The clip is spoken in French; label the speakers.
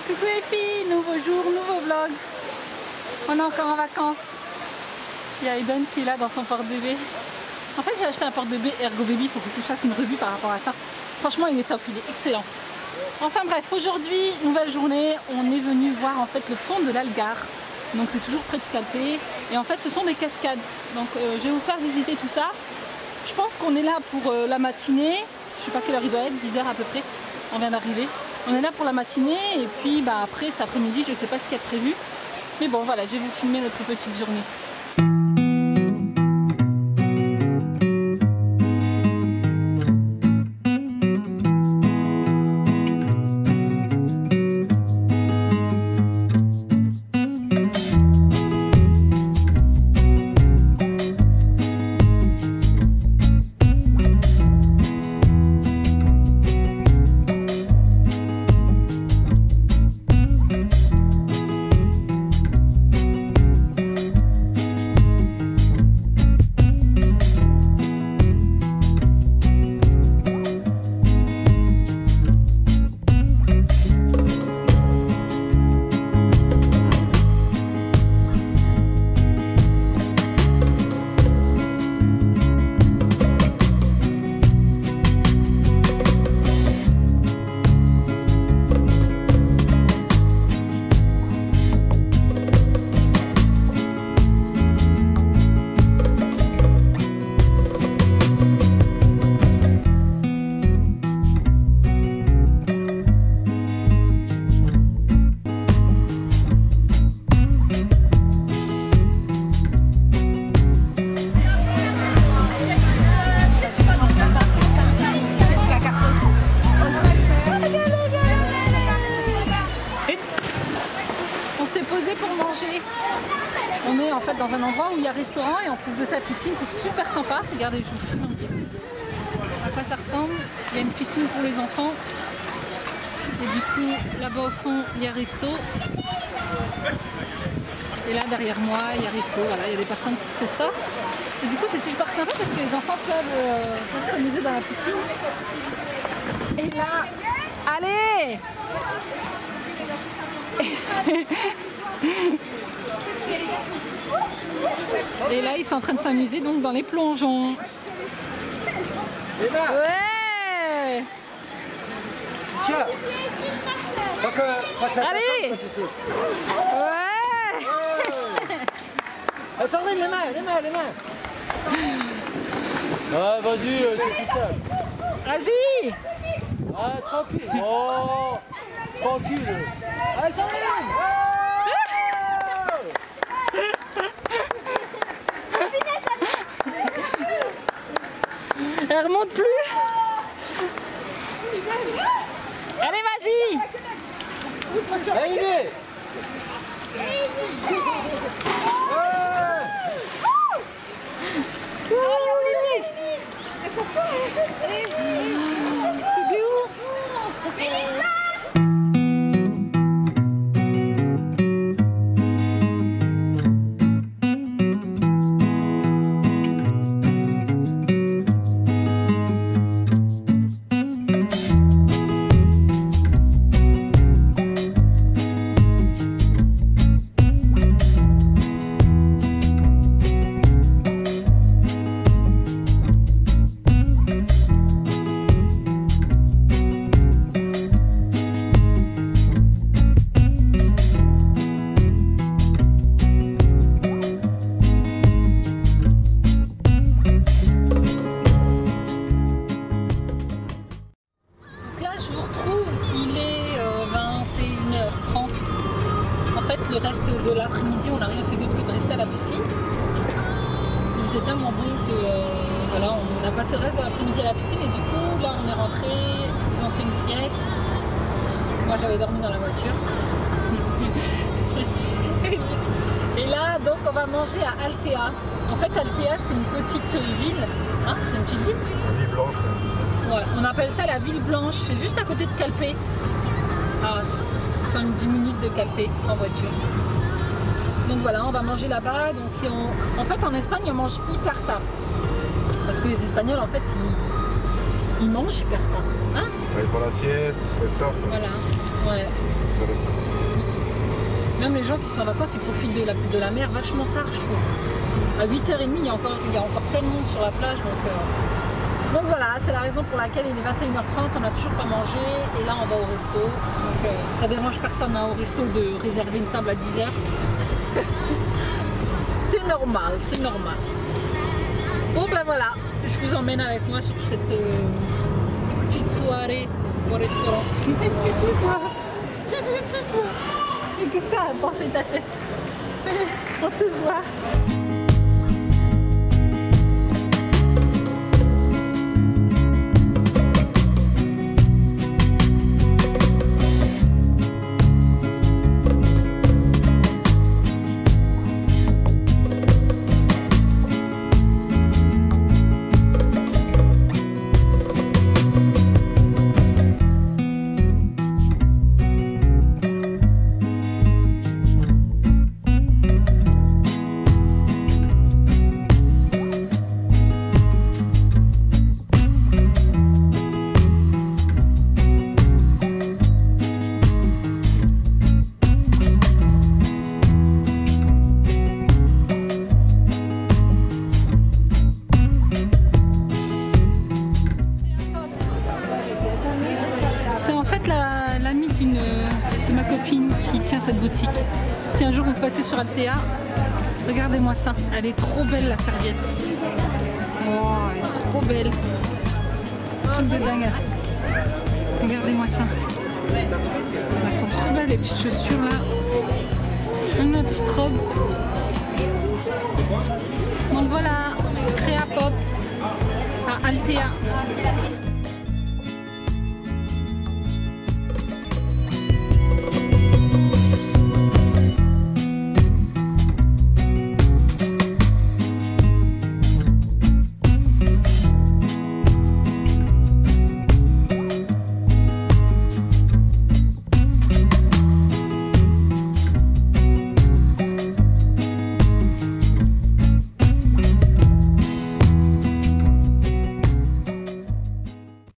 Speaker 1: Coucou les filles, nouveau jour, nouveau vlog. On est encore en vacances. Il y a Eden qui est là dans son porte-bébé. En fait j'ai acheté un porte-bébé Ergo Baby, il faut que je fasse une revue par rapport à ça. Franchement il est top, il est excellent. Enfin bref, aujourd'hui, nouvelle journée, on est venu voir en fait le fond de l'Algarve. Donc c'est toujours près de Calpe. Et en fait ce sont des cascades. Donc je vais vous faire visiter tout ça. Je pense qu'on est là pour la matinée. Je sais pas quelle heure il doit être, 10 h à peu près. On vient d'arriver. On est là pour la matinée et puis après cet après-midi, je sais pas ce qu'il y a de prévu. Mais bon voilà, je vais vous filmer notre petite journée. On est en fait dans un endroit où il y a restaurant et en plus de ça piscine, c'est super sympa. Regardez, je vous filme un petit peu à quoi ça ressemble. Il y a une piscine pour les enfants et du coup là-bas au fond il y a resto et là derrière moi il y a resto. Voilà, il y a des personnes qui se restent et du coup c'est super sympa parce que les enfants peuvent s'amuser dans la piscine. Et là, allez. Et là ils sont en train de s'amuser donc dans les plongeons. Ouais.
Speaker 2: Tiens.
Speaker 1: Allez. Ouais.
Speaker 2: Sandrine, les mains. Ah vas-y, c'est tout seul.
Speaker 1: Vas-y.
Speaker 2: Ah tranquille. Oh, tranquille. Allez Sandrine.
Speaker 1: Elle remonte plus. Allez, vas-y.
Speaker 2: Allez.
Speaker 1: C'est des ouf. Le reste de l'après-midi, on n'a rien fait d'autre que de rester à la piscine. C'est tellement bon que voilà, on a passé le reste de l'après-midi à la piscine et du coup là on est rentré, ils ont fait une sieste. Moi j'avais dormi dans la voiture. Et là donc on va manger à Altea. En fait Altea c'est une petite ville. Hein, c'est une petite ville.
Speaker 2: La ville blanche.
Speaker 1: Ouais, on appelle ça la ville blanche, c'est juste à côté de Calpe. À 5-10 minutes de Calpe en voiture. Donc voilà, on va manger là-bas. En fait en Espagne on mange hyper tard. Parce que les Espagnols en fait ils mangent hyper tard. Hein?
Speaker 2: Ouais, pour la sieste, il faut être tard.
Speaker 1: Voilà, ouais. Même les gens qui sont en vacances, ils profitent de la mer vachement tard, je trouve. À 8h30, il y a encore plein de monde sur la plage. Donc voilà, c'est la raison pour laquelle il est 21h30, on n'a toujours pas mangé. Et là, on va au resto. Donc ça dérange personne au resto de réserver une table à 10h. C'est normal, c'est normal. Bon ben voilà, je vous emmène avec moi sur cette petite soirée au restaurant. Tais-toi, tais-toi. Et qu'est-ce que t'as à penser ta tête? On te voit. L'amie de ma copine qui tient cette boutique. Si un jour vous passez sur Altea, regardez-moi ça, elle est trop belle la serviette. Oh, elle est trop belle. Truc de dingue. Regardez-moi ça. Elles sont trop belles les petites chaussures là. Une petite robe. Donc voilà, Créa Pop à Altea.